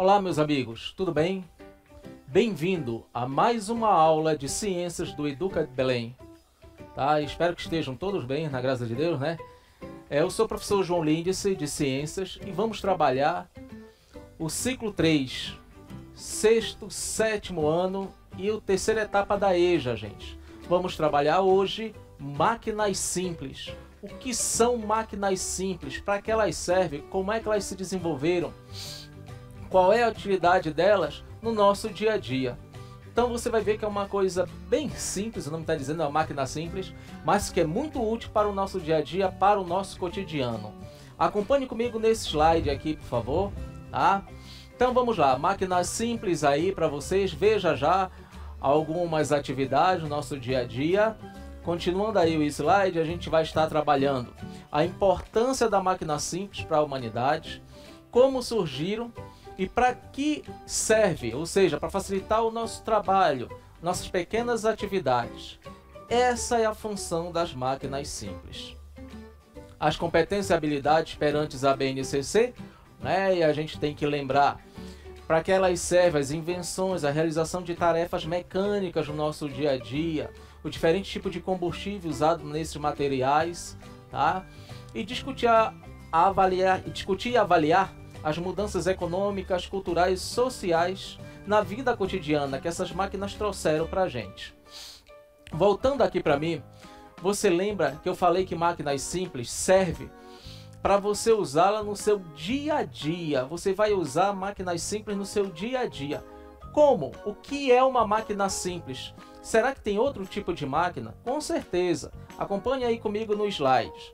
Olá, meus amigos, tudo bem? Bem-vindo a mais uma aula de ciências do Educa Belém. Tá? Espero que estejam todos bem, na graça de Deus, né? Eu sou o professor João Lindice, de Ciências, e vamos trabalhar o ciclo 3, sexto, sétimo ano e a terceira etapa da EJA, gente. Vamos trabalhar hoje máquinas simples. O que são máquinas simples? Para que elas servem? Como é que elas se desenvolveram? Qual é a utilidade delas no nosso dia a dia? Então você vai ver que é uma coisa bem simples, o nome está dizendo é uma máquina simples, mas que é muito útil para o nosso dia a dia, para o nosso cotidiano. Acompanhe comigo nesse slide aqui, por favor. Tá? Então vamos lá, máquinas simples aí para vocês, veja já algumas atividades no nosso dia a dia. Continuando aí o slide, a gente vai estar trabalhando a importância da máquina simples para a humanidade, como surgiram e para que serve, ou seja, para facilitar o nosso trabalho, nossas pequenas atividades. Essa é a função das máquinas simples. As competências e habilidades perante a BNCC, né, e a gente tem que lembrar para que elas servem as invenções, a realização de tarefas mecânicas no nosso dia a dia, o diferente tipo de combustível usado nesses materiais, tá? E discutir e avaliar as mudanças econômicas, culturais e sociais na vida cotidiana que essas máquinas trouxeram para a gente. Voltando aqui para mim, você lembra que eu falei que máquinas simples servem para você usá-la no seu dia a dia? Você vai usar máquinas simples no seu dia a dia. Como? O que é uma máquina simples? Será que tem outro tipo de máquina? Com certeza. Acompanhe aí comigo no slide.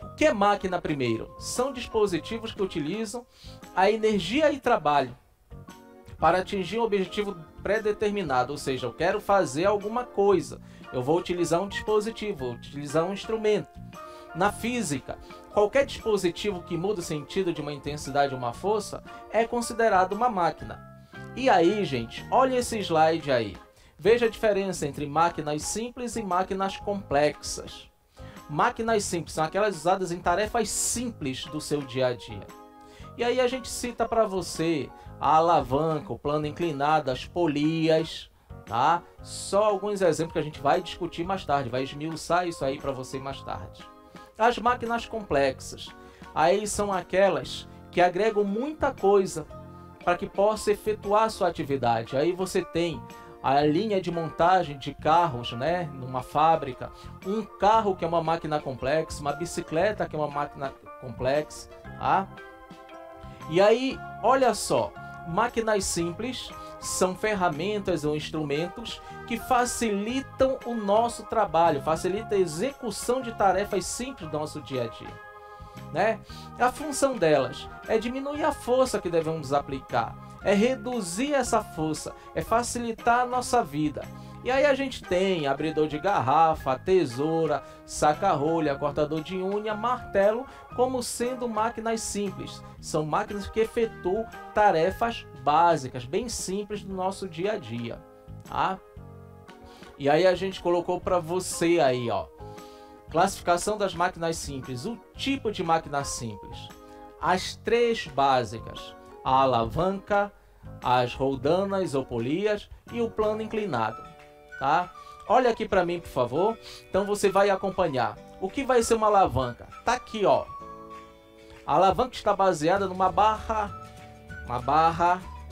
O que é máquina primeiro? São dispositivos que utilizam a energia e trabalho para atingir um objetivo pré-determinado, ou seja, eu quero fazer alguma coisa, eu vou utilizar um dispositivo, vou utilizar um instrumento. Na física, qualquer dispositivo que muda o sentido de uma intensidade ou uma força é considerado uma máquina. E aí, gente, olha esse slide aí. Veja a diferença entre máquinas simples e máquinas complexas. Máquinas simples são aquelas usadas em tarefas simples do seu dia a dia. E aí a gente cita para você a alavanca, o plano inclinado, as polias, tá? Só alguns exemplos que a gente vai discutir mais tarde, vai esmiuçar isso aí para você mais tarde. As máquinas complexas, aí são aquelas que agregam muita coisa para que possa efetuar sua atividade. Aí você tem a linha de montagem de carros, né, numa fábrica, um carro que é uma máquina complexa, uma bicicleta que é uma máquina complexa, tá? E aí, olha só, máquinas simples são ferramentas ou instrumentos que facilitam o nosso trabalho, facilitam a execução de tarefas simples do nosso dia a dia, né? A função delas é diminuir a força que devemos aplicar, é reduzir essa força, é facilitar a nossa vida. E aí a gente tem abridor de garrafa, tesoura, saca-rolha, cortador de unha, martelo, como sendo máquinas simples. São máquinas que efetuam tarefas básicas, bem simples do nosso dia a dia. Tá? E aí a gente colocou para você aí, ó, classificação das máquinas simples, o tipo de máquina simples. As três básicas: a alavanca, as roldanas ou polias e o plano inclinado, tá? Olha aqui para mim, por favor. Então você vai acompanhar. O que vai ser uma alavanca? Tá aqui, ó. A alavanca está baseada numa barra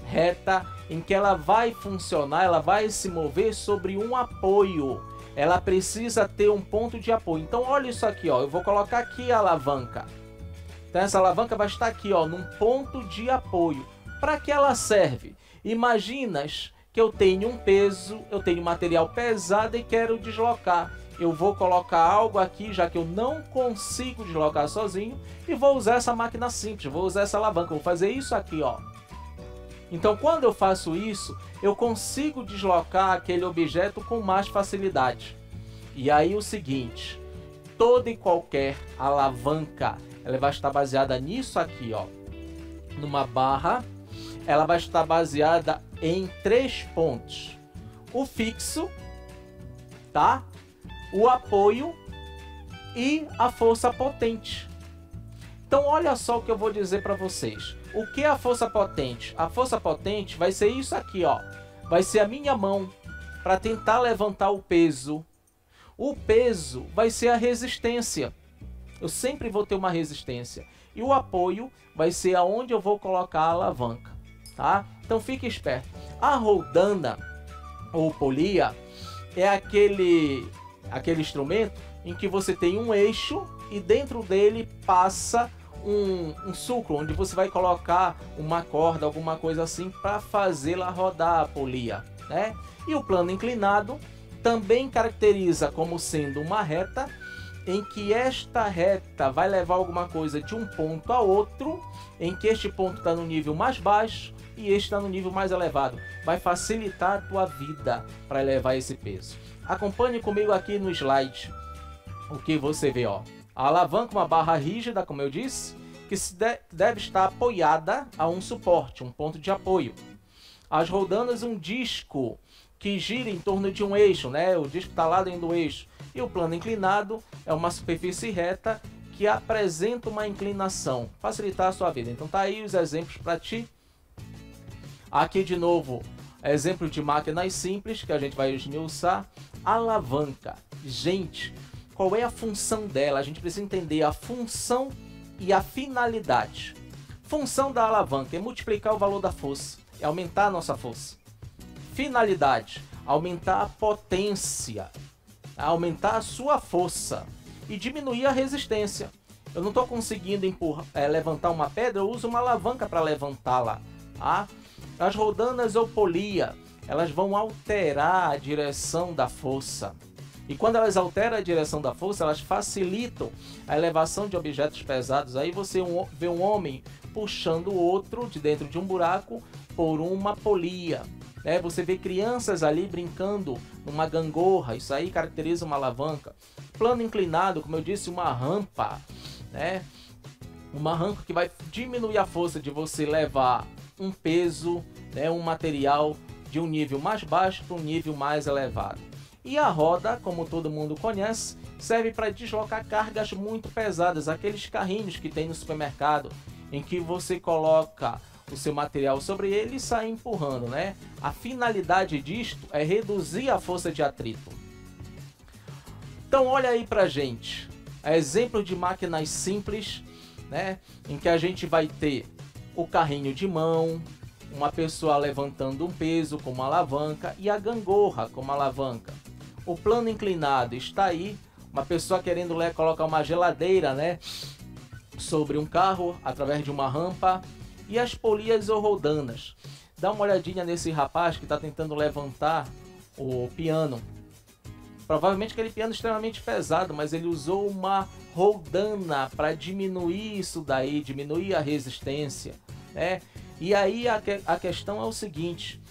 reta em que ela vai funcionar, ela vai se mover sobre um apoio. Ela precisa ter um ponto de apoio. Então olha isso aqui, ó. Eu vou colocar aqui a alavanca. Então essa alavanca vai estar aqui, ó, num ponto de apoio. Para que ela serve? Imaginas que eu tenho um peso, eu tenho material pesado e quero deslocar. Eu vou colocar algo aqui, já que eu não consigo deslocar sozinho, e vou usar essa máquina simples, vou usar essa alavanca, vou fazer isso aqui, ó. Então quando eu faço isso, eu consigo deslocar aquele objeto com mais facilidade. E aí o seguinte, toda e qualquer alavanca, ela vai estar baseada nisso aqui, ó, numa barra. Ela vai estar baseada em 3 pontos: o fixo, tá? O apoio e a força potente. Então olha só o que eu vou dizer para vocês. O que é a força potente? A força potente vai ser isso aqui, ó. Vai ser a minha mão para tentar levantar o peso. O peso vai ser a resistência. Eu sempre vou ter uma resistência. E o apoio vai ser aonde eu vou colocar a alavanca, tá? Então fique esperto. A roldana ou polia é aquele instrumento em que você tem um eixo e dentro dele passa um sulco, onde você vai colocar uma corda, alguma coisa assim, para fazê-la rodar a polia, né? E o plano inclinado também caracteriza como sendo uma reta, em que esta reta vai levar alguma coisa de um ponto a outro, em que este ponto está no nível mais baixo e este está no nível mais elevado. Vai facilitar a tua vida para elevar esse peso. Acompanhe comigo aqui no slide o que você vê, ó. A alavanca, uma barra rígida, como eu disse, que deve estar apoiada a um suporte, um ponto de apoio. As roldanas, um disco que gira em torno de um eixo, né? O disco está lá dentro do eixo. E o plano inclinado é uma superfície reta que apresenta uma inclinação, facilitar a sua vida. Então tá aí os exemplos para ti. Aqui de novo, exemplo de máquinas simples que a gente vai esmiuçar. Alavanca. Gente, qual é a função dela? A gente precisa entender a função e a finalidade. Função da alavanca é multiplicar o valor da força, é aumentar a nossa força. Finalidade, aumentar a potência, aumentar a sua força e diminuir a resistência. Eu não estou conseguindo levantar uma pedra, eu uso uma alavanca para levantá-la. Tá? As roldanas ou polia, elas vão alterar a direção da força. E quando elas alteram a direção da força, elas facilitam a elevação de objetos pesados. Aí você vê um homem puxando o outro de dentro de um buraco por uma polia. Né? Você vê crianças ali brincando numa gangorra. Isso aí caracteriza uma alavanca. Plano inclinado, como eu disse, uma rampa. Né? Uma rampa que vai diminuir a força de você levar um peso, né? Um material de um nível mais baixo para um nível mais elevado. E a roda, como todo mundo conhece, serve para deslocar cargas muito pesadas, aqueles carrinhos que tem no supermercado, em que você coloca o seu material sobre ele e sai empurrando, né? A finalidade disto é reduzir a força de atrito. Então olha aí pra gente, exemplo de máquinas simples, né? Em que a gente vai ter o carrinho de mão, uma pessoa levantando um peso com uma alavanca e a gangorra com uma alavanca. O plano inclinado está aí, uma pessoa querendo colocar uma geladeira, né, sobre um carro através de uma rampa. E as polias ou roldanas. Dá uma olhadinha nesse rapaz que está tentando levantar o piano. Provavelmente aquele piano extremamente pesado, mas ele usou uma roldana para diminuir isso daí, diminuir a resistência, né? E aí a questão é o seguinte: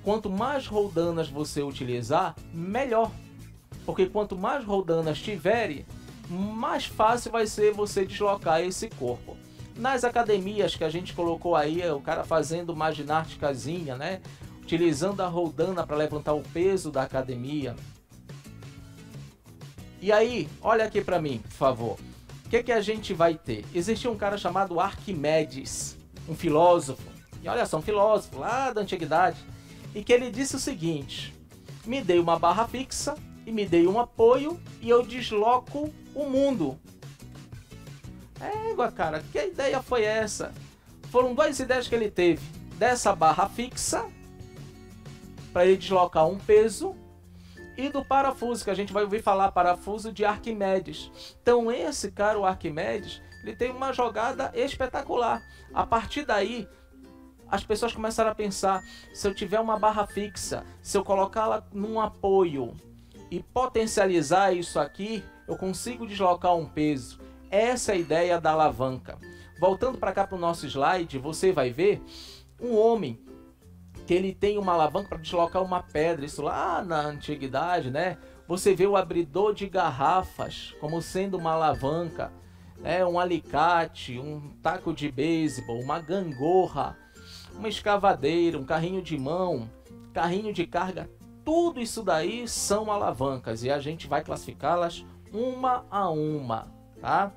quanto mais roldanas você utilizar, melhor. Porque quanto mais roldanas tiver, mais fácil vai ser você deslocar esse corpo. Nas academias que a gente colocou aí, o cara fazendo uma ginástica,zinha, né? Utilizando a roldana para levantar o peso da academia. E aí, olha aqui para mim, por favor. O que a gente vai ter? Existia um cara chamado Arquimedes, um filósofo. E olha só, um filósofo lá da antiguidade. E que ele disse o seguinte: me dei uma barra fixa e me dei um apoio e eu desloco o mundo. Égua, cara, que ideia foi essa? Foram duas ideias que ele teve. Dessa barra fixa, para ele deslocar um peso, e do parafuso, que a gente vai ouvir falar, parafuso de Arquimedes. Então esse cara, o Arquimedes, ele tem uma jogada espetacular. A partir daí, as pessoas começaram a pensar: se eu tiver uma barra fixa, se eu colocá-la num apoio e potencializar isso aqui, eu consigo deslocar um peso. Essa é a ideia da alavanca. Voltando para cá para o nosso slide, você vai ver um homem que ele tem uma alavanca para deslocar uma pedra. Isso lá na antiguidade, né? Você vê o abridor de garrafas como sendo uma alavanca, né? Um alicate, um taco de beisebol, uma gangorra, uma escavadeira, um carrinho de mão, carrinho de carga. Tudo isso daí são alavancas e a gente vai classificá-las uma a uma. Tá?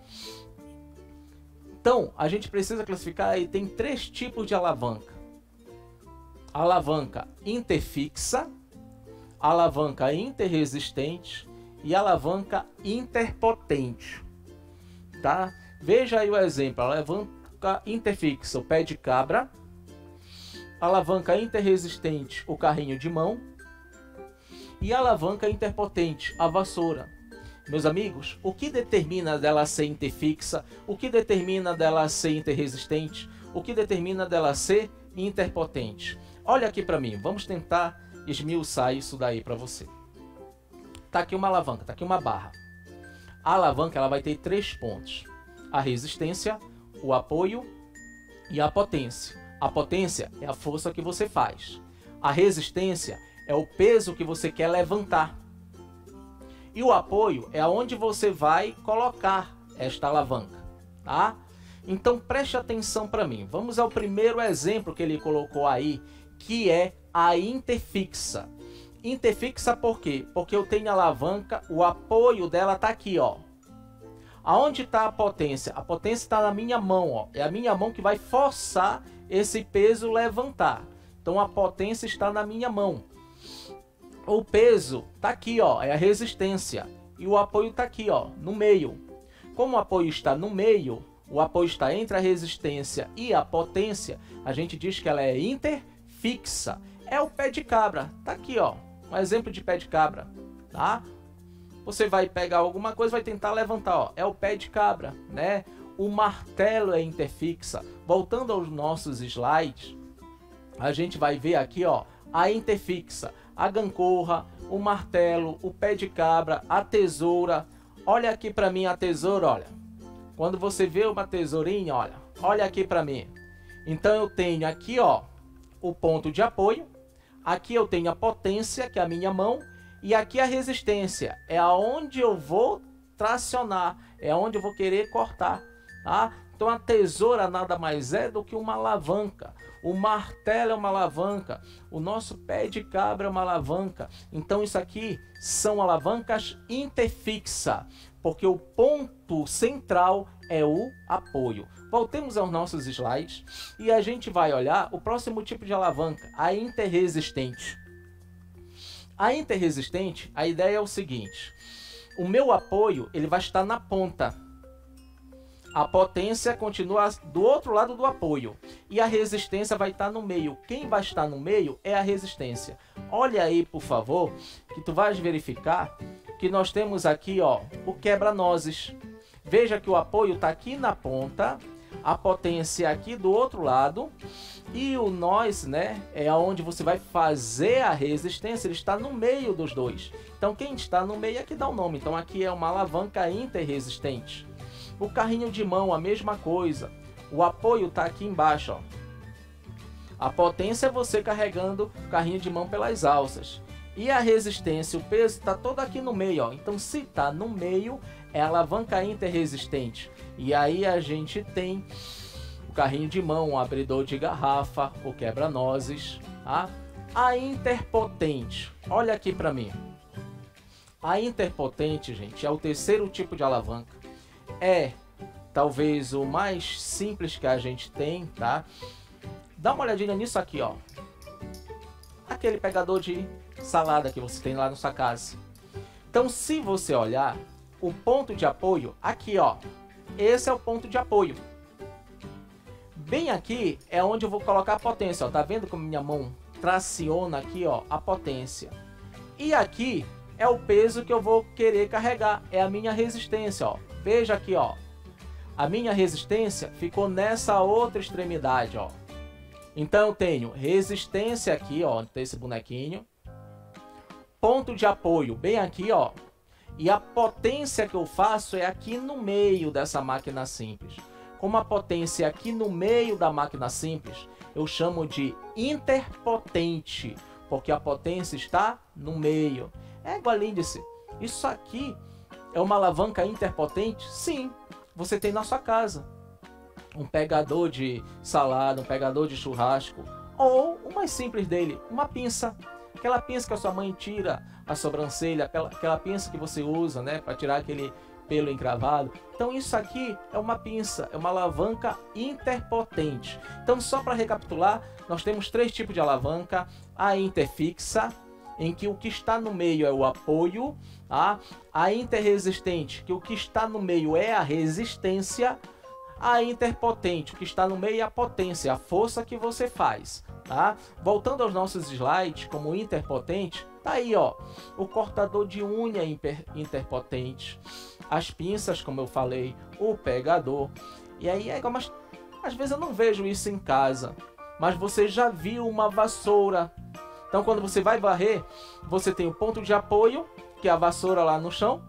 Então, a gente precisa classificar aí, tem 3 tipos de alavanca. Alavanca interfixa, alavanca interresistente e alavanca interpotente, tá? Veja aí o exemplo, alavanca interfixa, o pé de cabra, alavanca interresistente, o carrinho de mão, e alavanca interpotente, a vassoura. Meus amigos, o que determina dela ser interfixa? O que determina dela ser interresistente? O que determina dela ser interpotente? Olha aqui para mim, vamos tentar esmiuçar isso daí para você. Tá aqui uma alavanca, tá aqui uma barra. A alavanca ela vai ter 3 pontos: a resistência, o apoio e a potência. A potência é a força que você faz. A resistência é o peso que você quer levantar. E o apoio é aonde você vai colocar esta alavanca, tá? Então preste atenção para mim. Vamos ao primeiro exemplo que ele colocou aí, que é a interfixa. Interfixa por quê? Porque eu tenho a alavanca, o apoio dela tá aqui, ó. Aonde está a potência? A potência está na minha mão, ó. É a minha mão que vai forçar esse peso levantar. Então a potência está na minha mão. O peso tá aqui, ó, é a resistência. E o apoio tá aqui, ó, no meio. Como o apoio está no meio, o apoio está entre a resistência e a potência, a gente diz que ela é interfixa. É o pé de cabra, tá aqui, ó, um exemplo de pé de cabra, tá? Você vai pegar alguma coisa, vai tentar levantar, ó, é o pé de cabra, né? O martelo é interfixa. Voltando aos nossos slides, a gente vai ver aqui, ó, a interfixa, a gangorra, o martelo, o pé de cabra, a tesoura. Olha aqui para mim a tesoura, olha. Quando você vê uma tesourinha, olha, olha aqui para mim. Então eu tenho aqui, ó, o ponto de apoio. Aqui eu tenho a potência, que é a minha mão, e aqui a resistência, é aonde eu vou tracionar, é aonde eu vou querer cortar, tá? Então a tesoura nada mais é do que uma alavanca. O martelo é uma alavanca. O nosso pé de cabra é uma alavanca. Então isso aqui são alavancas interfixa, porque o ponto central é o apoio. Voltemos aos nossos slides e a gente vai olhar o próximo tipo de alavanca, a interresistente. A interresistente, a ideia é o seguinte: o meu apoio ele vai estar na ponta. A potência continua do outro lado do apoio. E a resistência vai estar no meio. Quem vai estar no meio é a resistência. Olha aí, por favor, que tu vais verificar que nós temos aqui, ó, o quebra-nozes. Veja que o apoio está aqui na ponta, a potência aqui do outro lado. E o nós, né, é onde você vai fazer a resistência, ele está no meio dos dois. Então quem está no meio é que dá o nome. Então aqui é uma alavanca interresistente. O carrinho de mão, a mesma coisa. O apoio está aqui embaixo, ó. A potência é você carregando o carrinho de mão pelas alças. E a resistência, o peso está todo aqui no meio, ó. Então se está no meio, é a alavanca interresistente. E aí a gente tem o carrinho de mão, o abridor de garrafa, o quebra-nozes, tá? A interpotente, olha aqui para mim. A interpotente, gente, é o terceiro tipo de alavanca. É talvez o mais simples que a gente tem, tá? Dá uma olhadinha nisso aqui, ó. Aquele pegador de salada que você tem lá na sua casa. Então, se você olhar, o ponto de apoio, aqui, ó. Esse é o ponto de apoio. Bem aqui é onde eu vou colocar a potência, ó. Tá vendo como minha mão traciona aqui, ó, a potência. E aqui é o peso que eu vou querer carregar, é a minha resistência, ó. Veja aqui, ó. A minha resistência ficou nessa outra extremidade, ó. Então eu tenho resistência aqui, ó, onde tem esse bonequinho. Ponto de apoio bem aqui, ó. E a potência que eu faço é aqui no meio dessa máquina simples. Como a potência é aqui no meio da máquina simples, eu chamo de interpotente, porque a potência está no meio. É igual a índice. Isso aqui é uma alavanca interpotente? Sim, você tem na sua casa. Um pegador de salada, um pegador de churrasco, ou o mais simples dele, uma pinça. Aquela pinça que a sua mãe tira a sobrancelha, aquela pinça que você usa, né, para tirar aquele pelo encravado. Então isso aqui é uma pinça, é uma alavanca interpotente. Então só para recapitular, nós temos 3 tipos de alavanca: a interfixa, em que o que está no meio é o apoio, tá? A interresistente, que o que está no meio é a resistência; a interpotente, o que está no meio é a potência, a força que você faz, tá? Voltando aos nossos slides, como interpotente, tá aí, ó, o cortador de unha interpotente, as pinças, como eu falei, o pegador. E aí é como às vezes eu não vejo isso em casa, mas você já viu uma vassoura. Então quando você vai varrer, você tem o ponto de apoio, que é a vassoura lá no chão.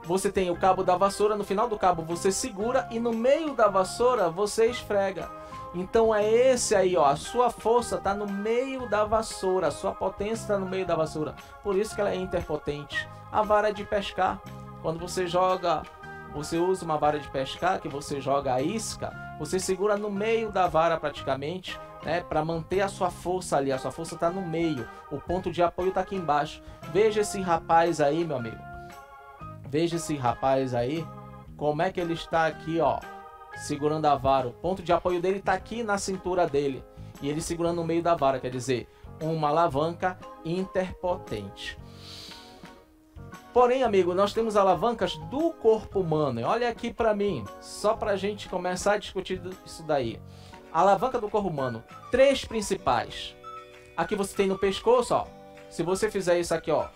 Você tem o cabo da vassoura, no final do cabo você segura e no meio da vassoura você esfrega. Então é esse aí, ó, a sua força está no meio da vassoura, a sua potência está no meio da vassoura. Por isso que ela é interpotente. A vara de pescar, quando você joga, você usa uma vara de pescar, que você joga a isca, você segura no meio da vara praticamente, né, para manter a sua força ali. A sua força está no meio, o ponto de apoio está aqui embaixo. Veja esse rapaz aí, meu amigo. Veja esse rapaz aí, como é que ele está aqui, ó, segurando a vara. O ponto de apoio dele está aqui na cintura dele. E ele segurando no meio da vara, quer dizer, uma alavanca interpotente. Porém, amigo, nós temos alavancas do corpo humano. Olha aqui para mim, só para a gente começar a discutir isso daí. Alavanca do corpo humano, 3 principais. Aqui você tem no pescoço, ó. Se você fizer isso aqui, ó,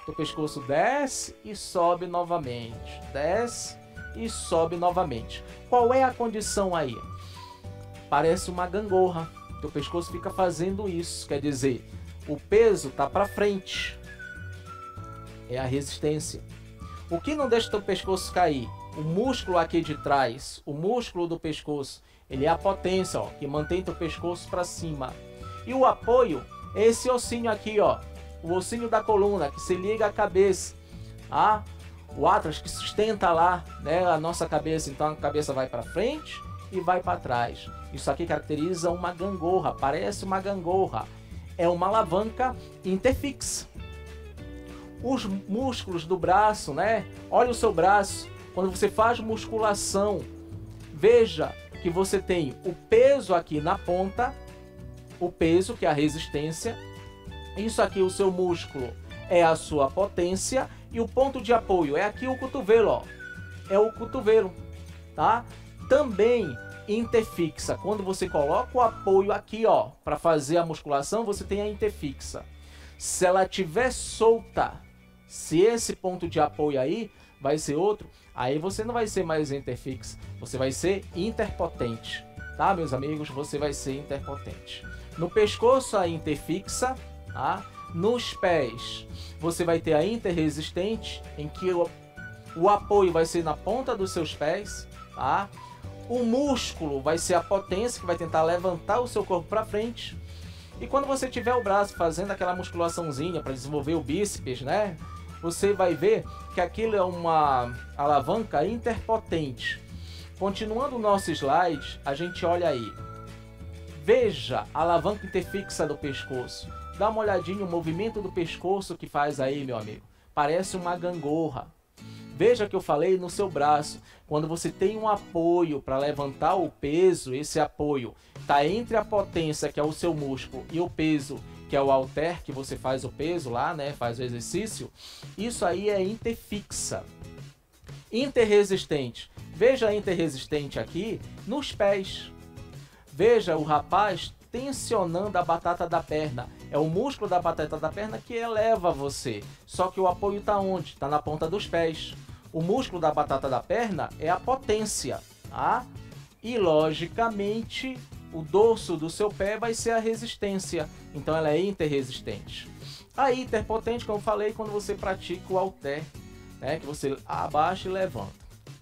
o pescoço desce e sobe novamente, desce e sobe novamente. Qual é a condição aí? Parece uma gangorra. O pescoço fica fazendo isso, quer dizer, o peso tá para frente. É a resistência. O que não deixa o teu pescoço cair? O músculo aqui de trás, o músculo do pescoço, ele é a potência, ó, que mantém teu pescoço para cima. E o apoio é esse ossinho aqui, ó, o ossinho da coluna, que se liga à cabeça. O átras que sustenta lá, né, a nossa cabeça. Então a cabeça vai para frente e vai para trás. Isso aqui caracteriza uma gangorra, parece uma gangorra. É uma alavanca interfixa. Os músculos do braço, né? Olha o seu braço. Quando você faz musculação, veja que você tem o peso aqui na ponta, o peso que é a resistência. Isso aqui, o seu músculo, é a sua potência. E o ponto de apoio é aqui o cotovelo, ó. É o cotovelo, tá? Também interfixa. Quando você coloca o apoio aqui, ó, para fazer a musculação, você tem a interfixa. Se ela estiver solta, se esse ponto de apoio aí vai ser outro, aí você não vai ser mais interfixa, você vai ser interpotente, tá, meus amigos? Você vai ser interpotente. No pescoço, a interfixa. Tá? Nos pés, você vai ter a interresistente, em que o apoio vai ser na ponta dos seus pés. Tá? O músculo vai ser a potência, que vai tentar levantar o seu corpo para frente. E quando você tiver o braço fazendo aquela musculaçãozinha para desenvolver o bíceps, né? Você vai ver que aquilo é uma alavanca interpotente. Continuando o nosso slide, a gente olha aí. Veja a alavanca interfixa do pescoço. Dá uma olhadinha, o movimento do pescoço que faz aí, meu amigo. Parece uma gangorra. Veja que eu falei no seu braço. Quando você tem um apoio para levantar o peso, esse apoio está entre a potência, que é o seu músculo, e o peso, que é o halter, que você faz o peso lá, né? Faz o exercício. Isso aí é interfixa. Interresistente. Veja a interresistente aqui nos pés. Veja o rapaz tensionando a batata da perna. É o músculo da batata da perna que eleva você. Só que o apoio está onde? Está na ponta dos pés. O músculo da batata da perna é a potência. Tá? E, logicamente, o dorso do seu pé vai ser a resistência. Então, ela é interresistente. A interpotente, como eu falei, quando você pratica o halter, né? Que você abaixa e levanta.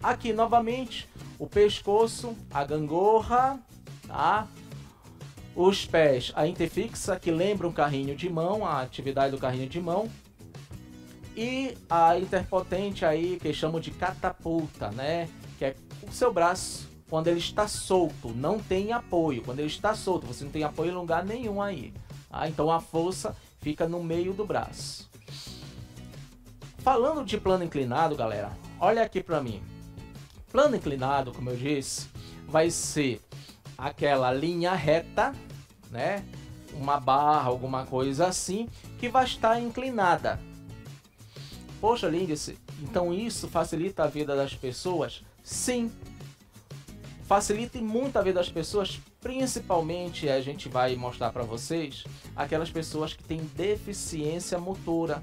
Aqui, novamente, o pescoço, a gangorra, tá? Os pés, a interfixa, que lembra um carrinho de mão, a atividade do carrinho de mão. E a interpotente aí, que chamam de catapulta, né? Que é o seu braço, quando ele está solto, não tem apoio. Quando ele está solto, você não tem apoio em lugar nenhum aí. Tá? Então a força fica no meio do braço. Falando de plano inclinado, galera, olha aqui para mim. Plano inclinado, como eu disse, vai ser aquela linha reta, né? Uma barra, alguma coisa assim, que vai estar inclinada. Poxa, Lindsay, então isso facilita a vida das pessoas? Sim, facilita muito a vida das pessoas, principalmente a gente vai mostrar para vocês aquelas pessoas que têm deficiência motora,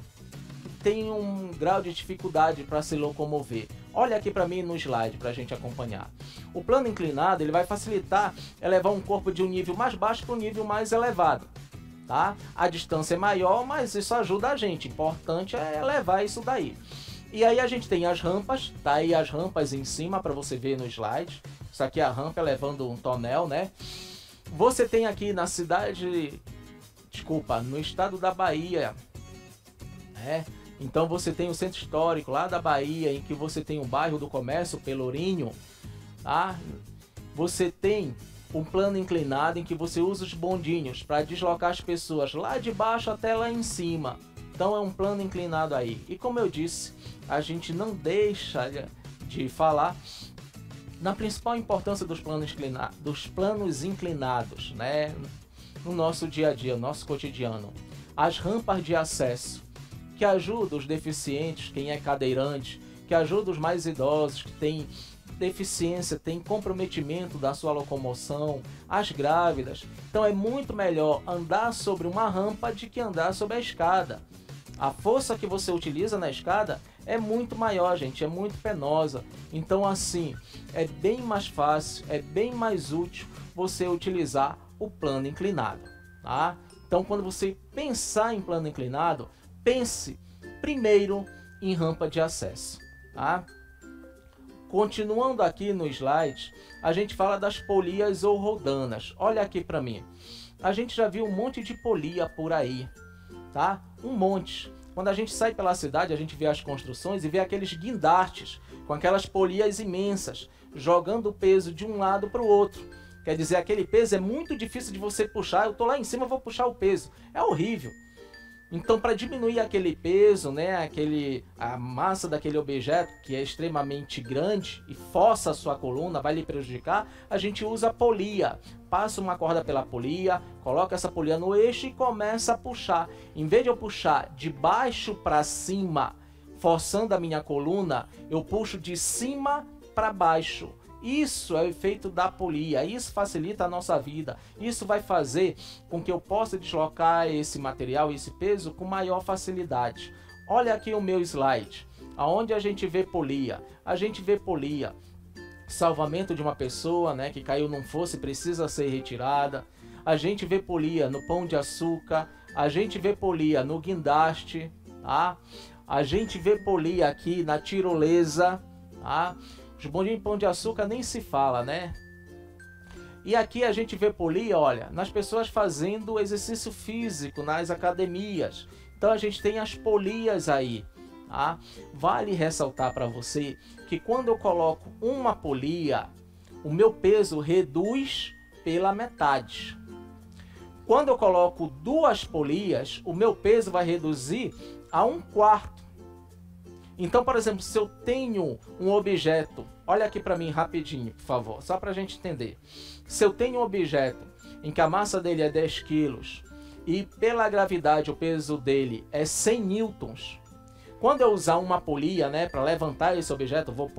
que têm um grau de dificuldade para se locomover. Olha aqui para mim no slide para a gente acompanhar. O plano inclinado ele vai facilitar elevar um corpo de um nível mais baixo para um nível mais elevado. Tá? A distância é maior, mas isso ajuda a gente. O importante é elevar isso daí. E aí a gente tem as rampas, tá aí as rampas em cima para você ver no slide. Isso aqui é a rampa levando um tonel, né? Você tem aqui na cidade, desculpa, no estado da Bahia, né? Então você tem o centro histórico lá da Bahia, em que você tem o bairro do Comércio, Pelourinho, tá? Você tem um plano inclinado em que você usa os bondinhos para deslocar as pessoas lá de baixo até lá em cima. Então é um plano inclinado aí. E como eu disse, a gente não deixa de falar na principal importância dos planos inclinados, né? No nosso dia a dia, no nosso cotidiano. As rampas de acesso, que ajudam os deficientes, quem é cadeirante, que ajuda os mais idosos, que têm deficiência, tem comprometimento da sua locomoção, as grávidas. Então é muito melhor andar sobre uma rampa do que andar sobre a escada. A força que você utiliza na escada é muito maior, gente, é muito penosa. Então assim, é bem mais fácil, é bem mais útil você utilizar o plano inclinado, tá? Então quando você pensar em plano inclinado, pense primeiro em rampa de acesso, tá? Continuando aqui no slide, a gente fala das polias ou roldanas. Olha aqui para mim. A gente já viu um monte de polia por aí, tá? Um monte. Quando a gente sai pela cidade, a gente vê as construções e vê aqueles guindastes com aquelas polias imensas, jogando o peso de um lado para o outro. Quer dizer, aquele peso é muito difícil de você puxar. Eu tô lá em cima, vou puxar o peso. É horrível. Então, para diminuir aquele peso, né, a massa daquele objeto, que é extremamente grande e força a sua coluna, vai lhe prejudicar, a gente usa a polia. Passa uma corda pela polia, coloca essa polia no eixo e começa a puxar. Em vez de eu puxar de baixo para cima, forçando a minha coluna, eu puxo de cima para baixo. Isso é o efeito da polia, isso facilita a nossa vida, isso vai fazer com que eu possa deslocar esse material, esse peso com maior facilidade. Olha aqui o meu slide, aonde a gente vê polia. A gente vê polia, salvamento de uma pessoa, né, que caiu num fosso e precisa ser retirada. A gente vê polia no pão de açúcar, a gente vê polia no guindaste, tá? A gente vê polia aqui na tirolesa, tá? Os bondinhos de pão de açúcar nem se fala, né? E aqui a gente vê polia, olha, nas pessoas fazendo exercício físico, nas academias. Então a gente tem as polias aí, tá? Vale ressaltar para você que quando eu coloco uma polia, o meu peso reduz pela metade. Quando eu coloco duas polias, o meu peso vai reduzir a 1/4. Então, por exemplo, se eu tenho um objeto, olha aqui para mim rapidinho, por favor, só para a gente entender. Se eu tenho um objeto em que a massa dele é 10 quilos e pela gravidade o peso dele é 100 newtons, quando eu usar uma polia, né, para levantar esse objeto, vou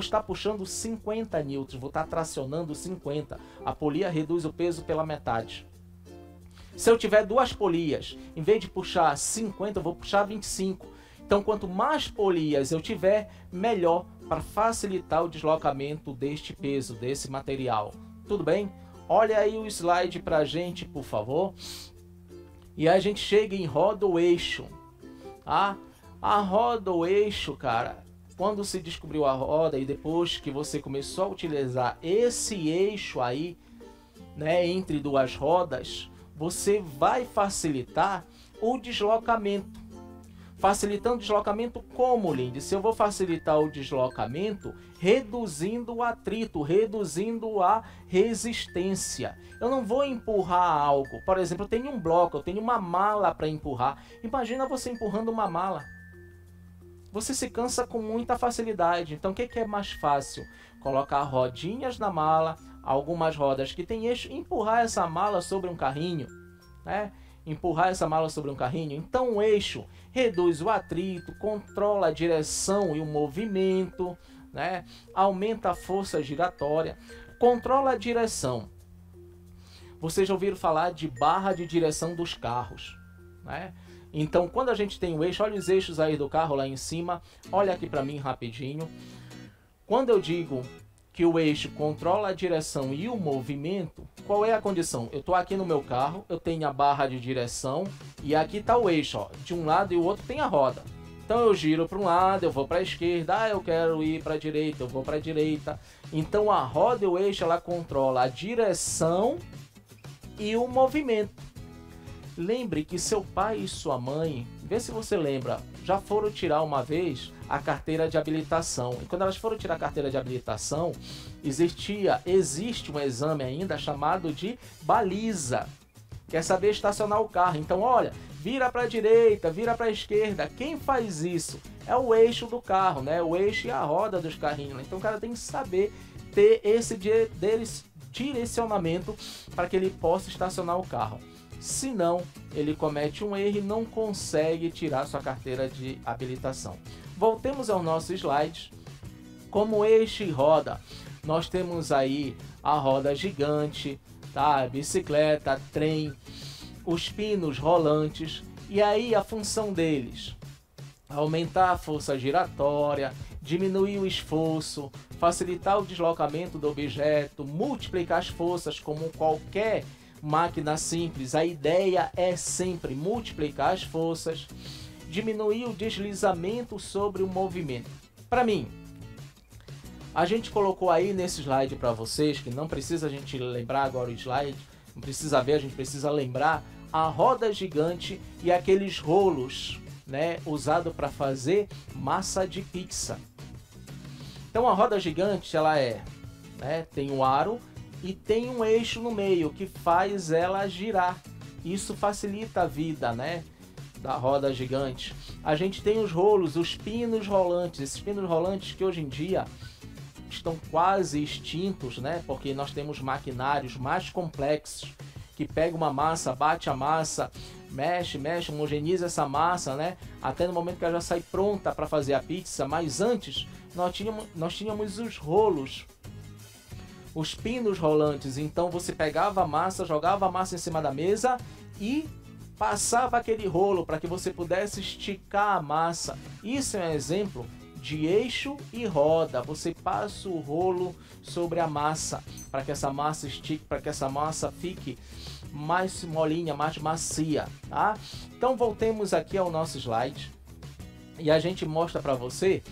estar puxando 50 newtons, vou estar tracionando 50. A polia reduz o peso pela metade. Se eu tiver duas polias, em vez de puxar 50, eu vou puxar 25. Então, quanto mais polias eu tiver, melhor para facilitar o deslocamento deste peso, desse material. Tudo bem? Olha aí o slide para a gente, por favor. E aí a gente chega em roda ou eixo. Tá? A roda ou eixo, cara, quando se descobriu a roda e depois que você começou a utilizar esse eixo aí, né, entre duas rodas, você vai facilitar o deslocamento. Facilitando o deslocamento como, Lindy? Se eu vou facilitar o deslocamento reduzindo o atrito, reduzindo a resistência. Eu não vou empurrar algo. Por exemplo, eu tenho um bloco, eu tenho uma mala para empurrar. Imagina você empurrando uma mala. você se cansa com muita facilidade. Então o que é mais fácil? Colocar rodinhas na mala, algumas rodas que tem eixo, empurrar essa mala sobre um carrinho, né? Empurrar essa mala sobre um carrinho. Então o eixo reduz o atrito, controla a direção e o movimento, né? Aumenta a força giratória, controla a direção. Vocês já ouviram falar de barra de direção dos carros, né? Então, quando a gente tem o eixo, olha os eixos aí do carro lá em cima, olha aqui para mim rapidinho. Quando eu digo que o eixo controla a direção e o movimento, qual é a condição? Eu estou aqui no meu carro, eu tenho a barra de direção e aqui está o eixo, ó. De um lado e o outro tem a roda. Então eu giro para um lado, eu vou para a esquerda, eu quero ir para a direita, eu vou para a direita. Então a roda e o eixo, ela controla a direção e o movimento. Lembre que seu pai e sua mãe, vê se você lembra, já foram tirar uma vez a carteira de habilitação. E quando elas foram tirar a carteira de habilitação, existe um exame ainda chamado de baliza, que é saber estacionar o carro. Então, olha, vira para a direita, vira para a esquerda. Quem faz isso? É o eixo do carro, né? O eixo e a roda dos carrinhos. Então, o cara tem que saber ter esse direcionamento para que ele possa estacionar o carro. Senão, ele comete um erro e não consegue tirar sua carteira de habilitação. Voltemos ao nosso slide. Como eixo e roda, nós temos aí a roda gigante, tá? Bicicleta, trem, os pinos rolantes. E aí a função deles: aumentar a força giratória, diminuir o esforço, facilitar o deslocamento do objeto, multiplicar as forças como qualquer máquina simples. A ideia é sempre multiplicar as forças, diminuir o deslizamento sobre o movimento. Para mim, a gente colocou aí nesse slide para vocês, que não precisa a gente lembrar agora o slide, não precisa ver, a gente precisa lembrar a roda gigante e aqueles rolos, né, usado para fazer massa de pizza. Então a roda gigante, ela tem um aro e tem um eixo no meio que faz ela girar. Isso facilita a vida, né, da roda gigante. A gente tem os rolos, os pinos rolantes. Esses pinos rolantes que hoje em dia estão quase extintos, né, porque nós temos maquinários mais complexos que pega uma massa, bate a massa, mexe, homogeneiza essa massa, né, até no momento que ela já sai pronta para fazer a pizza. Mas antes nós tínhamos os rolos, os pinos rolantes. Então você pegava a massa, jogava a massa em cima da mesa e passava aquele rolo para que você pudesse esticar a massa. Isso é um exemplo de eixo e roda. Você passa o rolo sobre a massa para que essa massa estique, para que essa massa fique mais molinha, mais macia, tá? Então voltemos aqui ao nosso slide e a gente mostra para você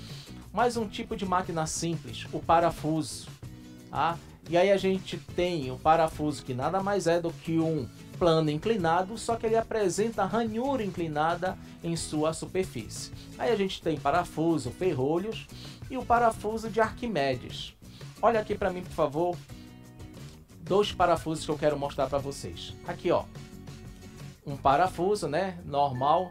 mais um tipo de máquina simples, o parafuso, tá? E aí a gente tem o parafuso, que nada mais é do que um plano inclinado, só que ele apresenta ranhura inclinada em sua superfície. Aí a gente tem parafuso, ferrolhos e o parafuso de Arquimedes. Olha aqui para mim, por favor, dois parafusos que eu quero mostrar para vocês. Aqui, ó, um parafuso, né, normal,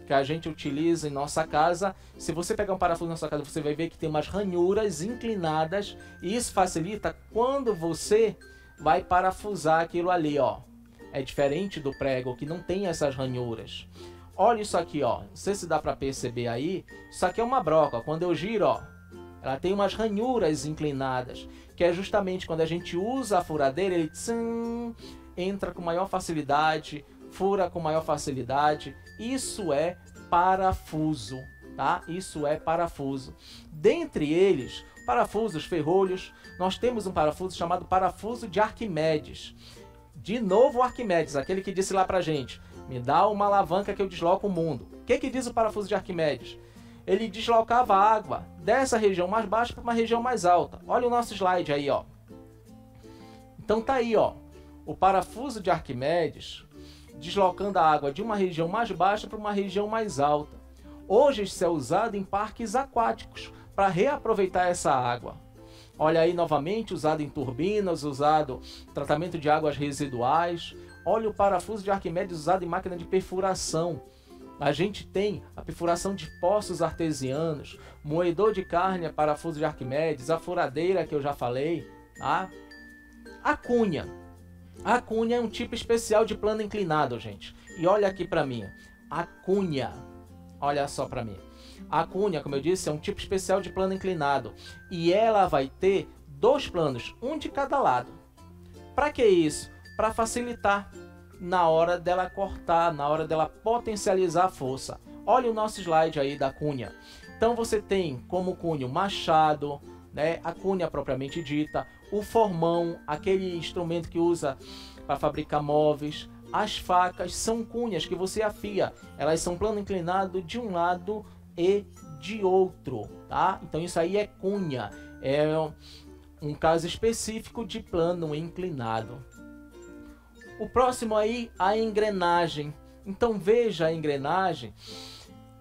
que a gente utiliza em nossa casa. Se você pegar um parafuso na sua casa, você vai ver que tem umas ranhuras inclinadas, e isso facilita quando você vai parafusar aquilo ali, ó. É diferente do prego, que não tem essas ranhuras. Olha isso aqui, ó. Não sei se dá para perceber aí. Isso aqui é uma broca. Quando eu giro, ó, ela tem umas ranhuras inclinadas, que é justamente quando a gente usa a furadeira, ele entra com maior facilidade, fura com maior facilidade. Isso é parafuso, tá? Isso é parafuso. Dentre eles, parafusos, ferrolhos, nós temos um parafuso chamado parafuso de Arquimedes. De novo Arquimedes, aquele que disse lá pra gente: me dá uma alavanca que eu desloco o mundo. O que diz o parafuso de Arquimedes? Ele deslocava a água dessa região mais baixa para uma região mais alta. Olha o nosso slide aí, ó. Então tá aí, ó, o parafuso de Arquimedes deslocando a água de uma região mais baixa para uma região mais alta. Hoje isso é usado em parques aquáticos para reaproveitar essa água. Olha aí novamente, usado em turbinas, usado em tratamento de águas residuais. Olha o parafuso de Arquimedes usado em máquina de perfuração. A gente tem a perfuração de poços artesianos, moedor de carne, parafuso de Arquimedes, a furadeira que eu já falei, tá? A cunha. A cunha é um tipo especial de plano inclinado, gente. E olha aqui para mim. A cunha. Olha só para mim. A cunha, como eu disse, é um tipo especial de plano inclinado. E ela vai ter 2 planos, um de cada lado. Para que isso? Para facilitar na hora dela cortar, na hora dela potencializar a força. Olha o nosso slide aí da cunha. Então você tem como cunha o machado, né, a cunha propriamente dita, o formão, aquele instrumento que usa para fabricar móveis. As facas são cunhas que você afia, elas são plano inclinado de um lado e de outro, tá? Então isso aí é cunha, é um caso específico de plano inclinado. O próximo aí, a engrenagem. Então veja a engrenagem,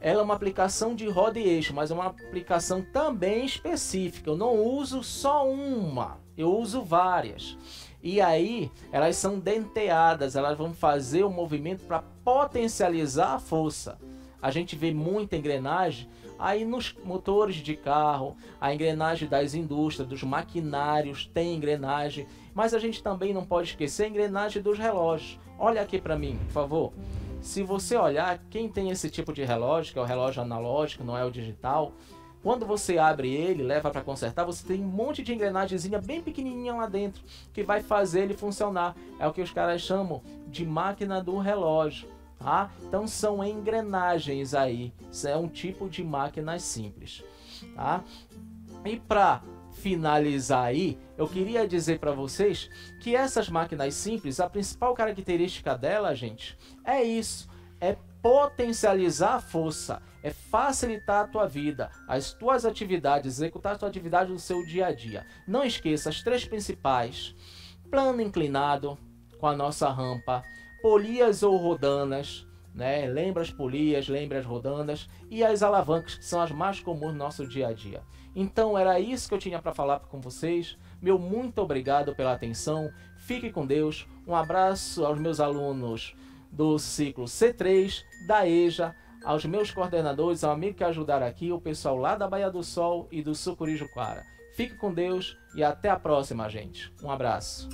ela é uma aplicação de roda e eixo, mas é uma aplicação também específica. Eu não uso só uma, eu uso várias. E aí, elas são denteadas, elas vão fazer o movimento para potencializar a força. A gente vê muita engrenagem aí nos motores de carro, a engrenagem das indústrias, dos maquinários tem engrenagem, mas a gente também não pode esquecer a engrenagem dos relógios. Olha aqui para mim, por favor. Se você olhar, quem tem esse tipo de relógio, que é o relógio analógico, não é o digital, quando você abre ele, leva para consertar, você tem um monte de engrenagemzinha bem pequenininha lá dentro, que vai fazer ele funcionar. É o que os caras chamam de máquina do relógio. Tá? Então são engrenagens aí, isso é um tipo de máquinas simples, tá? E para finalizar aí, eu queria dizer para vocês que essas máquinas simples, a principal característica dela, gente, é isso, é potencializar a força, é facilitar a tua vida, as tuas atividades, executar as tuas atividades no seu dia a dia. Não esqueça as 3 principais: plano inclinado com a nossa rampa, polias ou rodanas, né? Lembra as polias, lembra as rodanas e as alavancas, que são as mais comuns no nosso dia a dia. Então era isso que eu tinha para falar com vocês. Meu muito obrigado pela atenção. Fique com Deus. Um abraço aos meus alunos do ciclo C3, da EJA, aos meus coordenadores, ao amigo que ajudaram aqui, o pessoal lá da Baía do Sol e do Sucuri Juquara. Fique com Deus e até a próxima, gente. Um abraço.